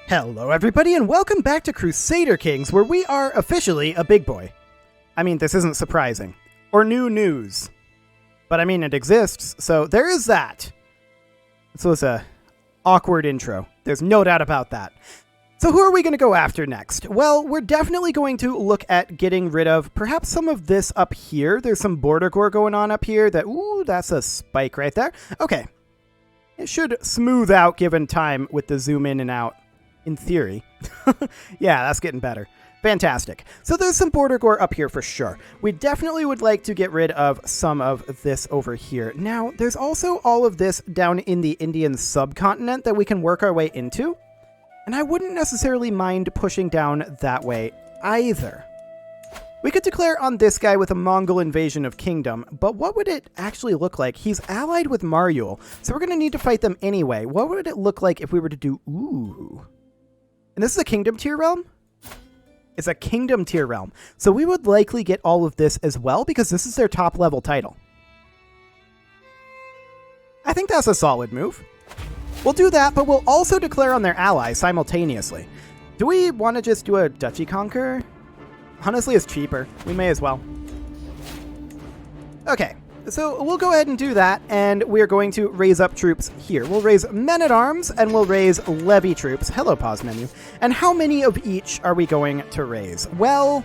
Hello everybody and welcome back to Crusader Kings, where we are officially a big boy. I mean, this isn't surprising. Or new news. But I mean, it exists, so there is that. This was a awkward intro. There's no doubt about that. So who are we going to go after next? Well, we're definitely going to look at getting rid of perhaps some of this up here. There's some border gore going on up here that, ooh, that's a spike right there. Okay. It should smooth out given time with the zoom in and out. In theory. Yeah, that's getting better. Fantastic. So there's some border gore up here for sure. We definitely would like to get rid of some of this over here. Now, there's also all of this down in the Indian subcontinent that we can work our way into. And I wouldn't necessarily mind pushing down that way either. We could declare on this guy with a Mongol invasion of kingdom, but what would it actually look like? He's allied with Mongol, so we're going to need to fight them anyway. What would it look like if we were to do... Ooh... And this is a kingdom tier realm? It's a kingdom tier realm. So we would likely get all of this as well because this is their top level title. I think that's a solid move. We'll do that, but we'll also declare on their allies simultaneously. Do we want to just do a duchy conquer? Honestly, it's cheaper. We may as well. Okay. So we'll go ahead and do that, and we're going to raise up troops here. We'll raise men-at-arms, and we'll raise levy troops. Hello, pause menu. And how many of each are we going to raise? Well,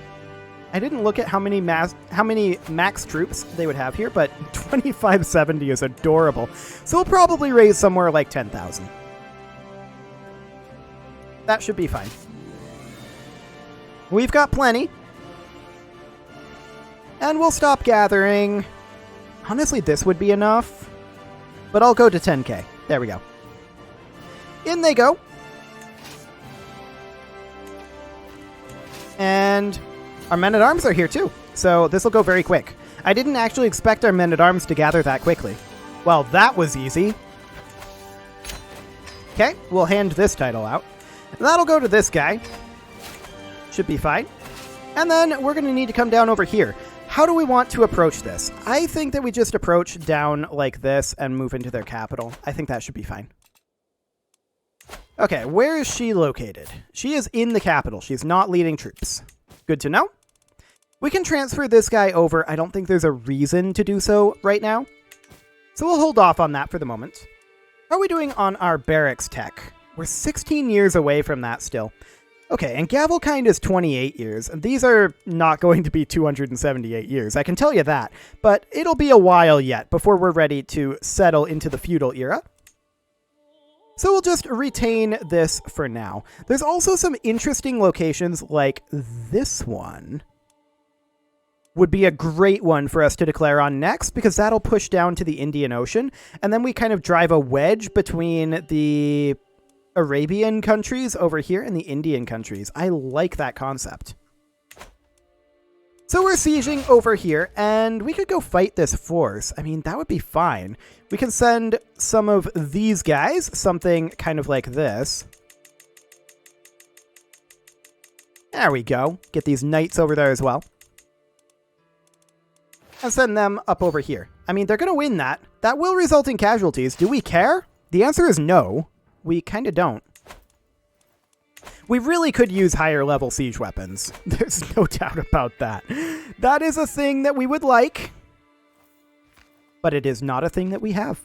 I didn't look at how many max troops they would have here, but 2570 is adorable. So we'll probably raise somewhere like 10,000. That should be fine. We've got plenty. And we'll stop gathering... Honestly, this would be enough, but I'll go to 10k. There we go. In they go. And our men-at-arms are here too, so this will go very quick. I didn't actually expect our men-at-arms to gather that quickly. Well, that was easy. Okay, we'll hand this title out. That'll go to this guy. Should be fine. And then we're going to need to come down over here. How do we want to approach this? I think that we just approach down like this and move into their capital. I think that should be fine. Okay, where is she located? She is in the capital. She's not leading troops. Good to know. We can transfer this guy over. I don't think there's a reason to do so right now. So we'll hold off on that for the moment. How are we doing on our barracks tech? We're 16 years away from that still. Okay, and Gavelkind is 28 years. These are not going to be 278 years, I can tell you that. But it'll be a while yet before we're ready to settle into the feudal era. So we'll just retain this for now. There's also some interesting locations like this one. Would be a great one for us to declare on next because that'll push down to the Indian Ocean. And then we kind of drive a wedge between the... Arabian countries over here and the Indian countries. I like that concept. So we're sieging over here, and we could go fight this force. I mean, that would be fine. We can send some of these guys, something kind of like this. There we go. Get these knights over there as well. And send them up over here. I mean, they're going to win that. That will result in casualties. Do we care? The answer is no. We kind of don't. We really could use higher level siege weapons. There's no doubt about that. That is a thing that we would like. But it is not a thing that we have.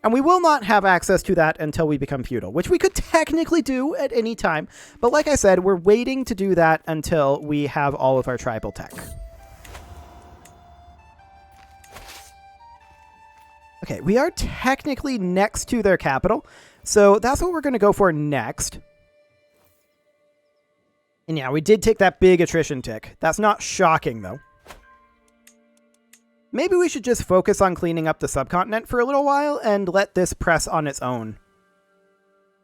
And we will not have access to that until we become feudal, which we could technically do at any time. But like I said, we're waiting to do that until we have all of our tribal tech. Okay, we are technically next to their capital. So that's what we're going to go for next. And yeah, we did take that big attrition tick. That's not shocking, though. Maybe we should just focus on cleaning up the subcontinent for a little while and let this press on its own.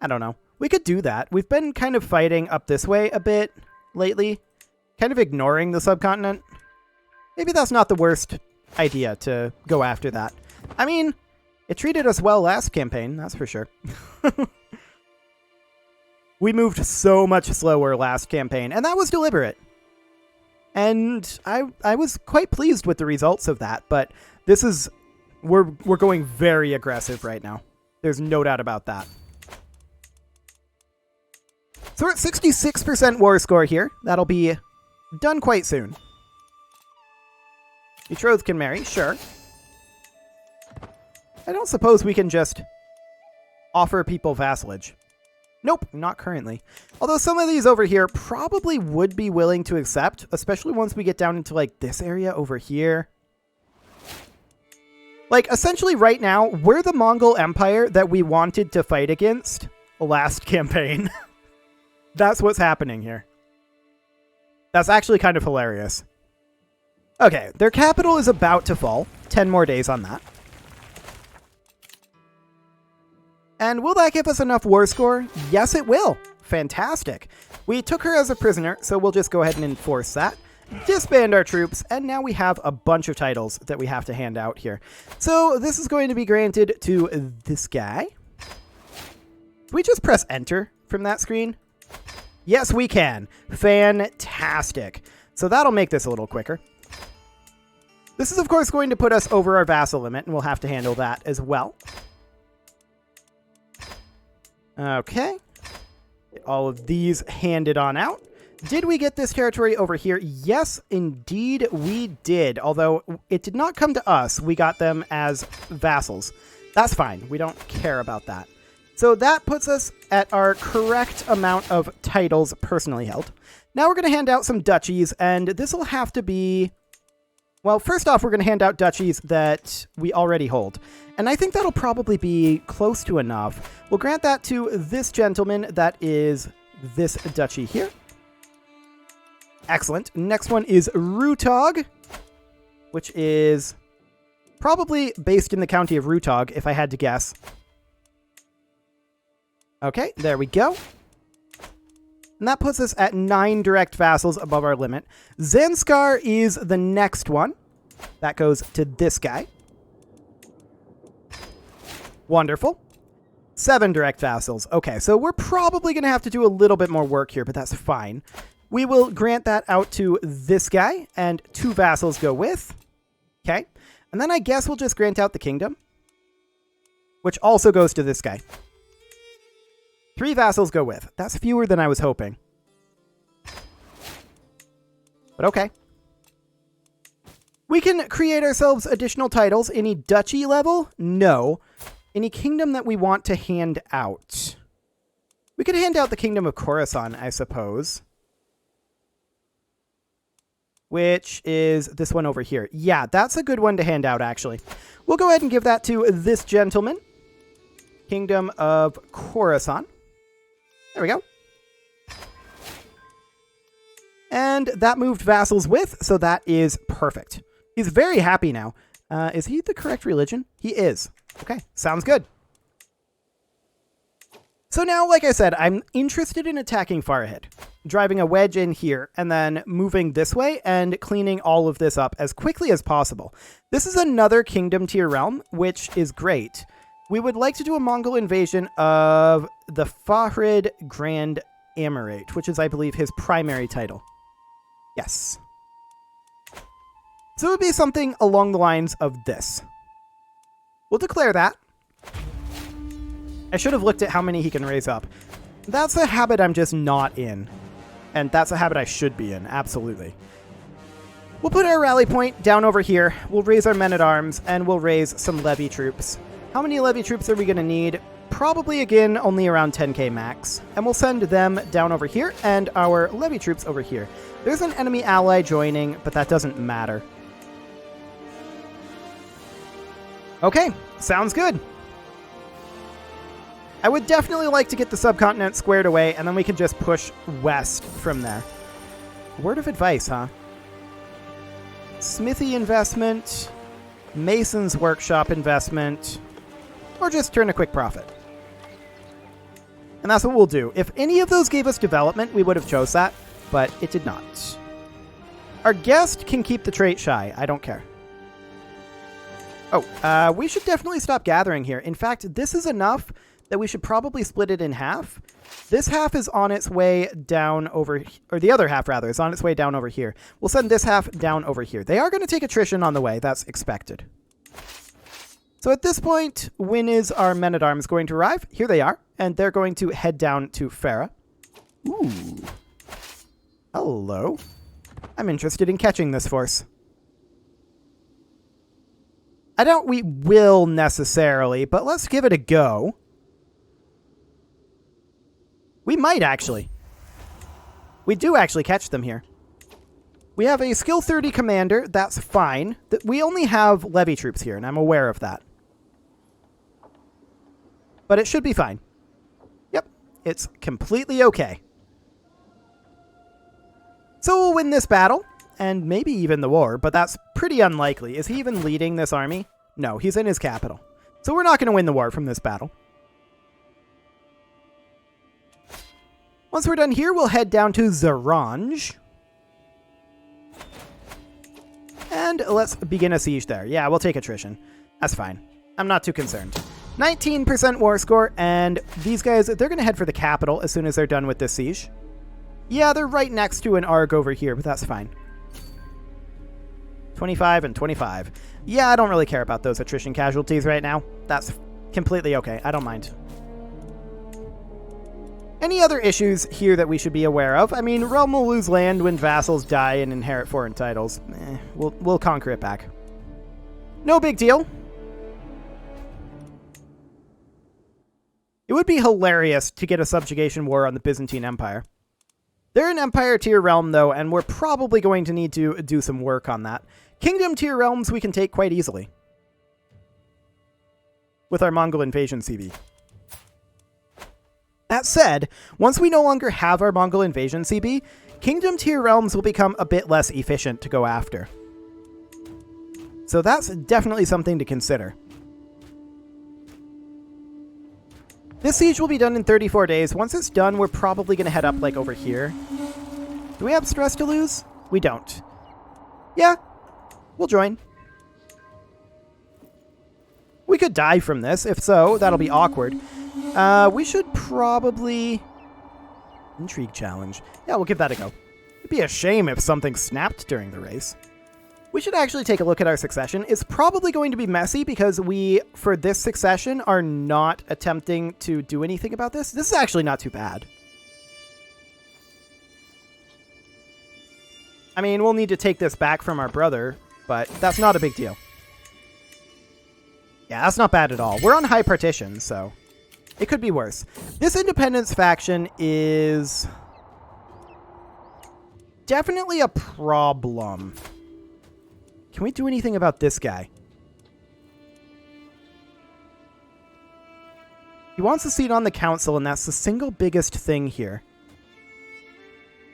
I don't know. We could do that. We've been kind of fighting up this way a bit lately. Kind of ignoring the subcontinent. Maybe that's not the worst idea to go after that. I mean... It treated us well last campaign, that's for sure. We moved so much slower last campaign, and that was deliberate. And I was quite pleased with the results of that, but this is... We're going very aggressive right now. There's no doubt about that. So we're at 66% war score here. That'll be done quite soon. Betrothed can marry, sure. I don't suppose we can just offer people vassalage. Nope, not currently. Although some of these over here probably would be willing to accept, especially once we get down into like this area over here. Like, essentially right now, we're the Mongol Empire that we wanted to fight against last campaign. That's what's happening here. That's actually kind of hilarious. Okay, their capital is about to fall. 10 more days on that. And will that give us enough war score? Yes, it will. Fantastic. We took her as a prisoner, so we'll just go ahead and enforce that. Disband our troops, and now we have a bunch of titles that we have to hand out here. So this is going to be granted to this guy. Can we just press enter from that screen? Yes, we can. Fantastic. So that'll make this a little quicker. This is, of course, going to put us over our vassal limit, and we'll have to handle that as well. Okay. Get all of these handed on out. Did we get this territory over here? Yes, indeed we did. Although it did not come to us. We got them as vassals. That's fine. We don't care about that. So that puts us at our correct amount of titles personally held. Now we're going to hand out some duchies, and this will have to be... Well, first off, we're going to hand out duchies that we already hold. And I think that'll probably be close to enough. We'll grant that to this gentleman that is this duchy here. Excellent. Next one is Rutog, which is probably based in the county of Rutog, if I had to guess. Okay, there we go. And that puts us at 9 direct vassals above our limit. Zanskar is the next one. That goes to this guy. Wonderful. 7 direct vassals. Okay, so we're probably going to have to do a little bit more work here, but that's fine. We will grant that out to this guy, and 2 vassals go with. Okay, and then I guess we'll just grant out the kingdom, which also goes to this guy. 3 vassals go with. That's fewer than I was hoping. But okay. We can create ourselves additional titles. Any duchy level? No. Any kingdom that we want to hand out? We could hand out the kingdom of Khorasan, I suppose. Which is this one over here. Yeah, that's a good one to hand out, actually. We'll go ahead and give that to this gentleman. Kingdom of Khorasan. There we go. And that moved vassals with, so that is perfect. He's very happy now. Is he the correct religion? He is. Okay, sounds good. So now, like I said, I'm interested in attacking far ahead. Driving a wedge in here, and then moving this way, and cleaning all of this up as quickly as possible. This is another kingdom tier realm, which is great. We would like to do a Mongol invasion of the Fahrid Grand Emirate, which is, I believe, his primary title. Yes. So it would be something along the lines of this. We'll declare that. I should have looked at how many he can raise up. That's a habit I'm just not in. And that's a habit I should be in, absolutely. We'll put our rally point down over here. We'll raise our men-at-arms, and we'll raise some levy troops. How many levy troops are we going to need? Probably, again, only around 10k max. And we'll send them down over here, and our levy troops over here. There's an enemy ally joining, but that doesn't matter. Okay, sounds good. I would definitely like to get the subcontinent squared away, and then we can just push west from there. Word of advice, huh? Smithy investment, Mason's workshop investment, or just turn a quick profit. And that's what we'll do. If any of those gave us development, we would have chose that, but it did not. Our guest can keep the trait shy. I don't care. Oh, we should definitely stop gathering here. In fact, this is enough that we should probably split it in half. This half is on its way down over, or the other half rather, is on its way down over here. We'll send this half down over here. They are going to take attrition on the way. That's expected. So at this point, when is our men-at-arms going to arrive? Here they are, and they're going to head down to Farah. Ooh. Hello. I'm interested in catching this force. I doubt we will necessarily, but let's give it a go. We might actually. We do actually catch them here. We have a skill 30 commander. That's fine. We only have levy troops here, and I'm aware of that. But it should be fine. Yep, it's completely okay. So we'll win this battle, and maybe even the war, but that's pretty unlikely. Is he even leading this army? No, he's in his capital. So we're not going to win the war from this battle. Once we're done here, we'll head down to Zaranj. And let's begin a siege there. Yeah, we'll take attrition. That's fine. I'm not too concerned. 19% war score, and these guys, they're going to head for the capital as soon as they're done with this siege. Yeah, they're right next to an ARG over here, but that's fine. 25 and 25. Yeah, I don't really care about those attrition casualties right now. That's completely okay. I don't mind. Any other issues here that we should be aware of? I mean, realm will lose land when vassals die and inherit foreign titles. We'll conquer it back. No big deal. It would be hilarious to get a subjugation war on the Byzantine Empire. They're an empire tier realm, though, and we're probably going to need to do some work on that. Kingdom tier realms we can take quite easily with our Mongol invasion CB. That said, once we no longer have our Mongol invasion CB, kingdom tier realms will become a bit less efficient to go after. So that's definitely something to consider. This siege will be done in 34 days. Once it's done, we're probably going to head up like over here. Do we have stress to lose? We don't. Yeah, we'll join. We could die from this. If so, that'll be awkward. We should probably... Intrigue challenge. Yeah, we'll give that a go. It'd be a shame if something snapped during the race. We should actually take a look at our succession. It's probably going to be messy because we, for this succession, are not attempting to do anything about this. This is actually not too bad. I mean, we'll need to take this back from our brother, but that's not a big deal. Yeah, that's not bad at all. We're on high partition, so it could be worse. This independence faction is definitely a problem. Can we do anything about this guy? He wants a seat on the council, and that's the single biggest thing here.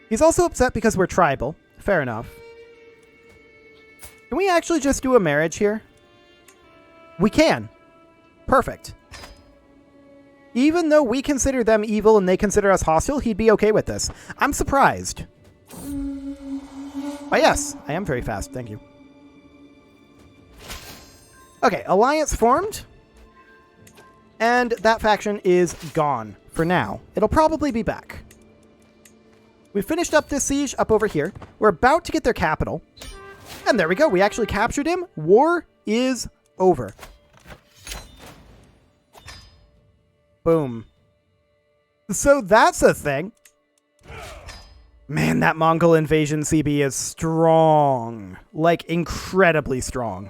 He's also upset because we're tribal. Fair enough. Can we actually just do a marriage here? We can. Perfect. Even though we consider them evil and they consider us hostile, he'd be okay with this. I'm surprised. Oh yes, I am very fast. Thank you. Okay, alliance formed. And that faction is gone for now. It'll probably be back. We finished up this siege up over here. We're about to get their capital. And there we go. We actually captured him. War is over. Boom. So that's a thing. Man, that Mongol invasion CB is strong. Like, incredibly strong.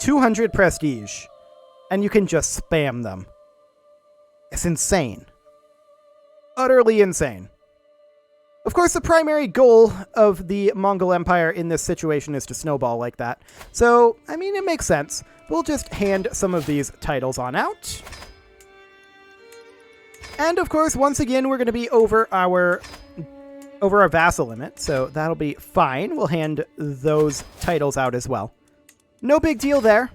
200 prestige. And you can just spam them. It's insane. Utterly insane. Of course, the primary goal of the Mongol Empire in this situation is to snowball like that. So, I mean, it makes sense. We'll just hand some of these titles on out. And of course, once again, we're going to be over our vassal limit, so that'll be fine. We'll hand those titles out as well. No big deal there.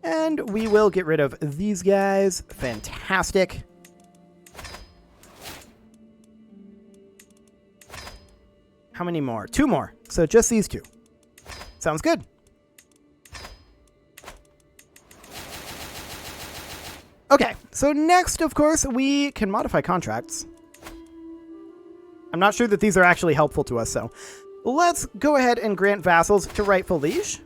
And we will get rid of these guys. Fantastic. How many more? 2 more. So just these 2. Sounds good. Okay, so next, of course, we can modify contracts. I'm not sure that these are actually helpful to us, so let's go ahead and grant vassals to rightful liege.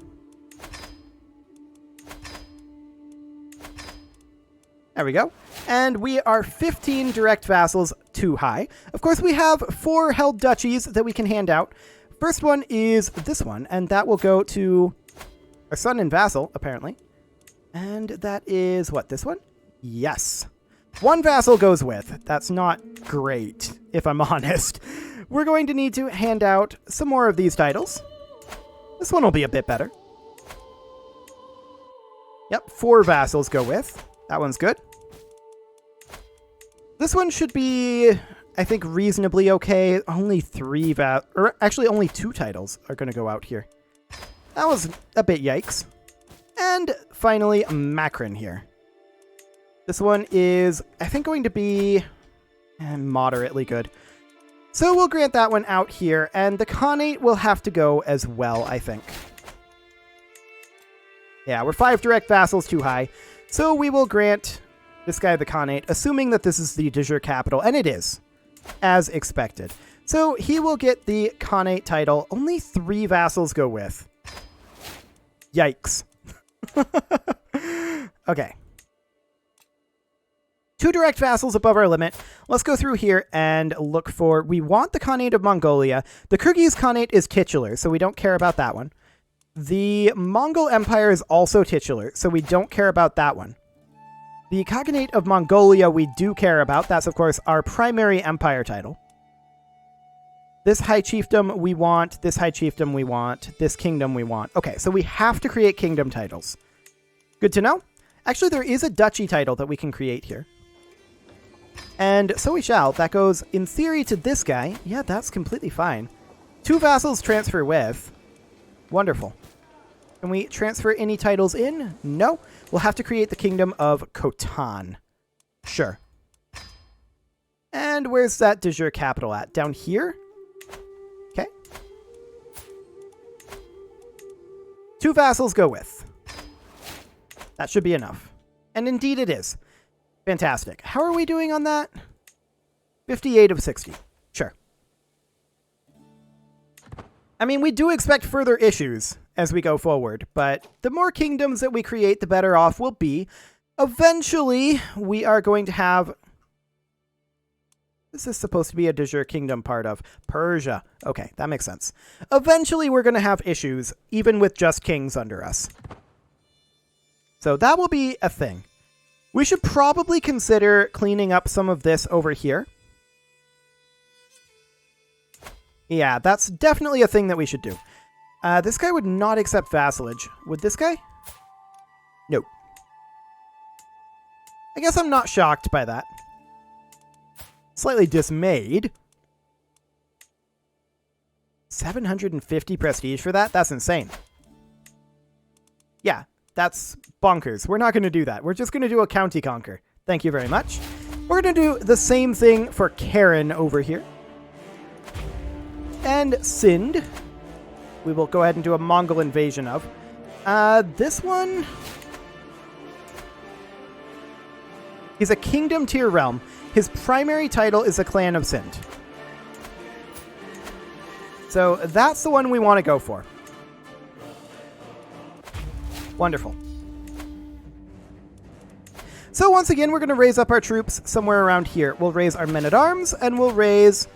There we go. And we are 15 direct vassals too high. Of course, we have 4 held duchies that we can hand out. First one is this one, and that will go to our son and vassal, apparently. And that is, what, this one? Yes. 1 vassal goes with. That's not great, if I'm honest. We're going to need to hand out some more of these titles. This one will be a bit better. Yep, 4 vassals go with. That one's good. This one should be, I think, reasonably okay. Only 3 or actually only 2 titles are going to go out here. That was a bit yikes. And finally, Macron here. This one is, I think, going to be moderately good. So we'll grant that one out here, and the Khanate will have to go as well, I think. Yeah, we're 5 direct vassals too high, so we will grant this guy the Khanate, assuming that this is the de jure capital, and it is, as expected. So he will get the Khanate title. Only 3 vassals go with. Yikes. Okay. 2 direct vassals above our limit. Let's go through here and look for... We want the Khanate of Mongolia. The Kyrgyz Khanate is titular, so we don't care about that one. The Mongol Empire is also titular, so we don't care about that one. The Khaganate of Mongolia we do care about. That's, of course, our primary empire title. This High Chiefdom we want. This High Chiefdom we want. This Kingdom we want. Okay, so we have to create Kingdom titles. Good to know. Actually, there is a Duchy title that we can create here. And so we shall. That goes, in theory, to this guy. Yeah, that's completely fine. 2 vassals transfer with. Wonderful. Can we transfer any titles in? No. We'll have to create the Kingdom of Khotan. Sure. And where's that de jure capital at? Down here? Okay. 2 vassals go with. That should be enough. And indeed it is. Fantastic. How are we doing on that? 58 of 60. Sure. I mean, we do expect further issues as we go forward, but the more kingdoms that we create, the better off we'll be. Eventually, we are going to have... This is supposed to be a de jure kingdom part of Persia. Okay, that makes sense. Eventually, we're going to have issues, even with just kings under us. So that will be a thing. We should probably consider cleaning up some of this over here. Yeah, that's definitely a thing that we should do. This guy would not accept vassalage. Would this guy? Nope. I guess I'm not shocked by that. Slightly dismayed. 750 prestige for that? That's insane. Yeah, that's bonkers. We're not going to do that. We're just going to do a county conquer. Thank you very much. We're going to do the same thing for Karen over here. And Sind, we will go ahead and do a Mongol invasion of. This one... He's a kingdom tier realm. His primary title is the Clan of Sind. So that's the one we want to go for. Wonderful. So once again, we're going to raise up our troops somewhere around here. We'll raise our men-at-arms, and we'll raise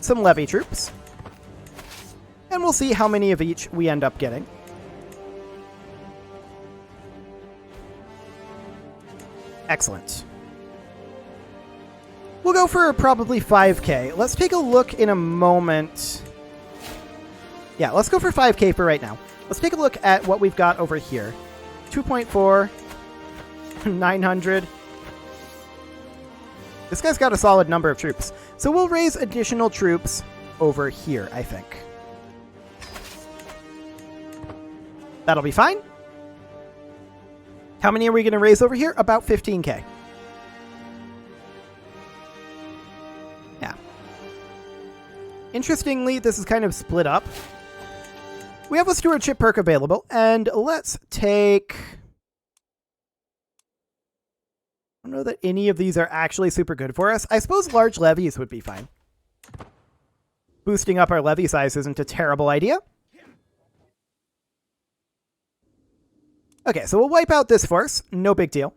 some levy troops. And we'll see how many of each we end up getting. Excellent. We'll go for probably 5k. Let's take a look in a moment. Yeah, let's go for 5k for right now. Let's take a look at what we've got over here. 2.4, 900. This guy's got a solid number of troops. So we'll raise additional troops over here, I think. That'll be fine. How many are we going to raise over here? About 15k. Yeah. Interestingly, this is kind of split up. We have a stewardship perk available, and let's take... I don't know that any of these are actually super good for us. I suppose large levies would be fine. Boosting up our levy size isn't a terrible idea. Okay, so we'll wipe out this force. No big deal.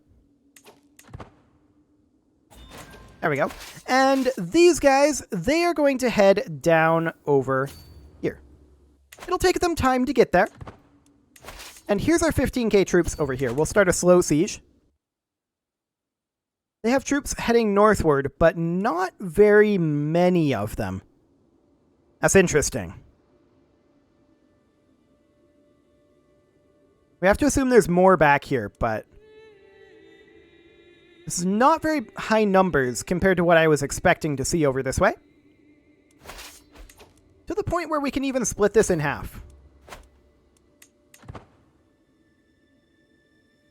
There we go. And these guys, they are going to head down over here. It'll take them time to get there. And here's our 15k troops over here. We'll start a slow siege. They have troops heading northward, but not very many of them. That's interesting. We have to assume there's more back here, but this is not very high numbers compared to what I was expecting to see over this way. To the point where we can even split this in half.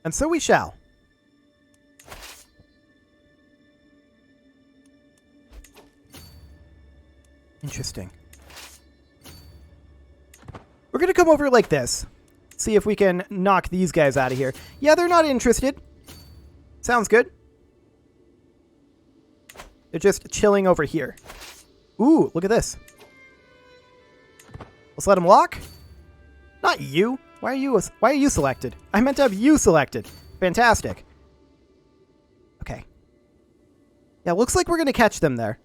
And so we shall. Interesting. We're going to come over like this. See if we can knock these guys out of here. Yeah, they're not interested. Sounds good. They're just chilling over here. Ooh, look at this. Let's let them walk. Not you. Why are you selected? I meant to have you selected. Fantastic. Okay. Yeah, looks like we're going to catch them there.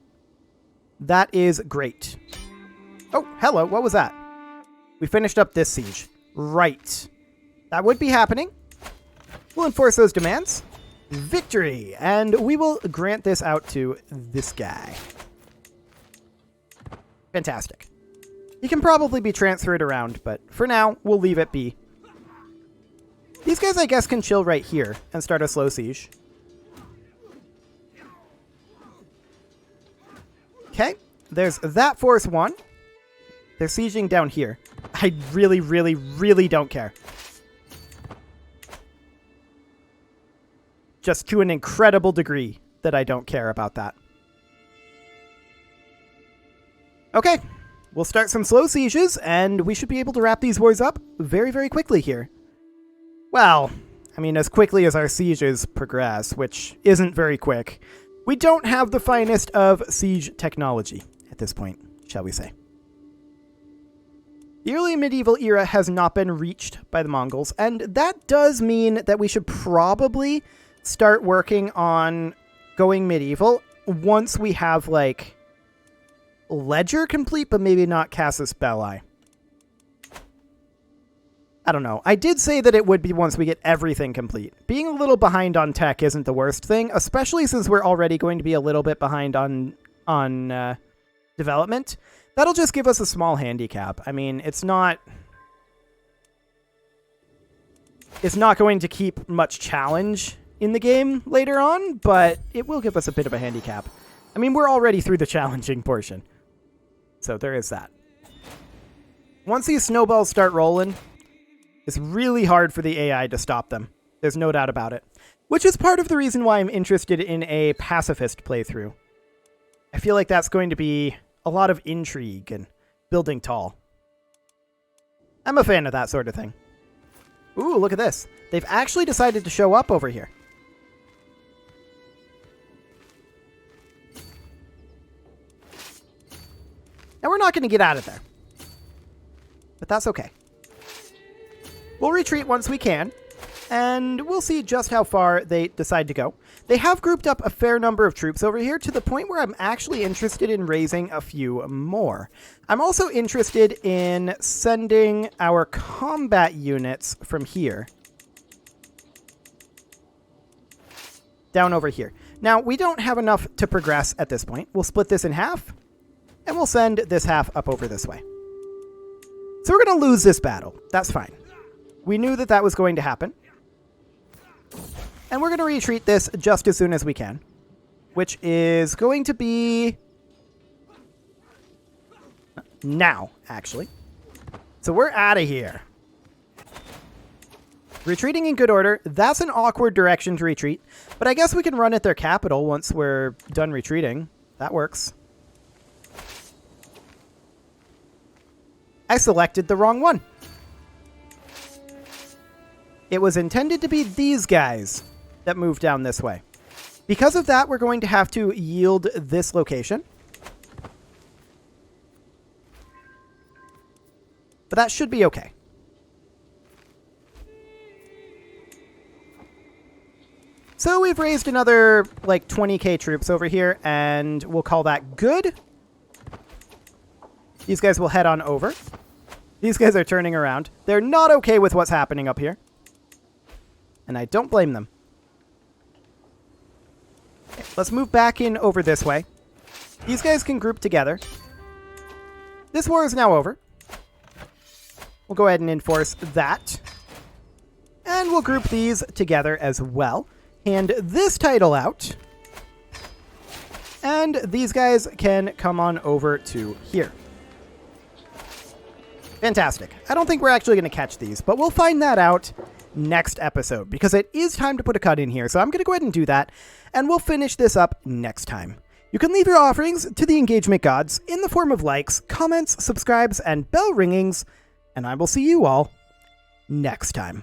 That is great. Oh, hello. What was that? We finished up this siege. Right. That would be happening. We'll enforce those demands. Victory. And we will grant this out to this guy. Fantastic. He can probably be transferred around, but for now, we'll leave it be. These guys, I guess, can chill right here and start a slow siege. Okay, there's that force one. They're sieging down here. I really, really, really don't care. Just to an incredible degree that I don't care about that. Okay, we'll start some slow sieges, and we should be able to wrap these wars up very, very quickly here. Well, I mean, as quickly as our sieges progress, which isn't very quick. We don't have the finest of siege technology at this point, shall we say. The early medieval era has not been reached by the Mongols, and that does mean that we should probably start working on going medieval once we have, like, Ledger complete, but maybe not Casus Belli. I don't know. I did say that it would be once we get everything complete. Being a little behind on tech isn't the worst thing, especially since we're already going to be a little bit behind on development. That'll just give us a small handicap. I mean, it's not going to keep much challenge in the game later on, but it will give us a bit of a handicap. I mean, we're already through the challenging portion. So there is that. Once these snowballs start rolling, it's really hard for the AI to stop them. There's no doubt about it. Which is part of the reason why I'm interested in a pacifist playthrough. I feel like that's going to be a lot of intrigue and building tall. I'm a fan of that sort of thing. Ooh, look at this. They've actually decided to show up over here. Now, we're not going to get out of there. But that's okay. We'll retreat once we can, and we'll see just how far they decide to go. They have grouped up a fair number of troops over here to the point where I'm actually interested in raising a few more. I'm also interested in sending our combat units from here down over here. Now, we don't have enough to progress at this point. We'll split this in half, and we'll send this half up over this way. So we're going to lose this battle. That's fine. We knew that that was going to happen. And we're going to retreat this just as soon as we can, which is going to be now, actually. So we're out of here. Retreating in good order. That's an awkward direction to retreat, but I guess we can run at their capital once we're done retreating. That works. I selected the wrong one. It was intended to be these guys that move down this way. Because of that, we're going to have to yield this location. But that should be okay. So we've raised another, like, 20k troops over here, and we'll call that good. These guys will head on over. These guys are turning around. They're not okay with what's happening up here. And I don't blame them. Okay, let's move back in over this way. These guys can group together. This war is now over. We'll go ahead and enforce that. And we'll group these together as well. Hand this title out. And these guys can come on over to here. Fantastic. I don't think we're actually going to catch these, but we'll find that out next episode because it is time to put a cut in here. So I'm going to go ahead and do that, and we'll finish this up next time. You can leave your offerings to the engagement gods in the form of likes, comments, subscribes, and bell ringings, and I will see you all next time.